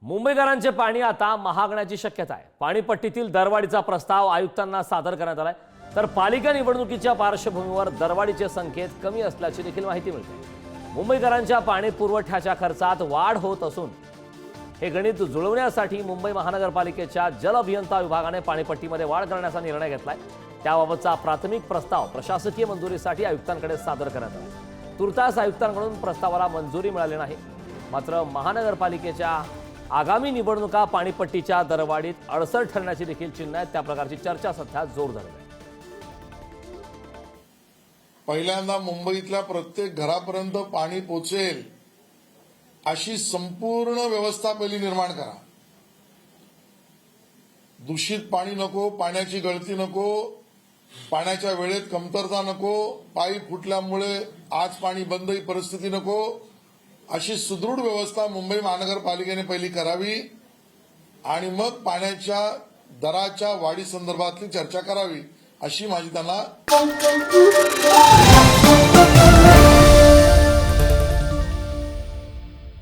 मुंबईकरांचे पाणी आता महागण्याची शक्यता आहे। पाणीपट्टीतील दरवाढीचा प्रस्ताव आयुक्तांना सादर करण्यात आलाय, तर पालिका निवडणुकीच्या पार्श्वभूमीवर दरवाढीचे संकेत कमी असल्याची देखील माहिती मिळते। मुंबईकरांच्या पाणी पुरवठ्याच्या खर्चात वाढ होत असून हे गणित जुळवण्यासाठी मुंबई महानगरपालिकेच्या जल अभियंता विभागाने पाणीपट्टीमध्ये वाढ करण्याचा निर्णय घेतलाय। त्याबाबतचा प्राथमिक प्रस्ताव प्रशासकीय मंजुरीसाठी आयुक्तांकडे सादर करण्यात आला। तुर्तास आयुक्तांकडून प्रस्तावाला मंजुरी मिळाली नाही, मात्र महानगरपालिकेच्या आगामी निवडणुका पाणीपट्टीच्या दरवाढीत अडसर ठरण्याची देखील चिन्ह आहेत। त्या प्रकारची चर्चा सध्या जोर धरत आहे। पहिल्यांदा मुंबईतल्या प्रत्येक घरापर्यंत पाणी पोचेल अशी संपूर्ण व्यवस्था पहिली निर्माण करा। दूषित पाणी नको, पाण्याची गळती नको, पाण्याच्या वेळेत कमतरता नको, पाईप फुटल्यामुळे आज पाणी बंद ही परिस्थिती नको, अशी सुदृढ व्यवस्था मुंबई महानगरपालिकेने पहिली करावी आणि मग पाण्याच्या दराच्या वाढी संदर्भातली चर्चा करावी, अशी माझी त्यांना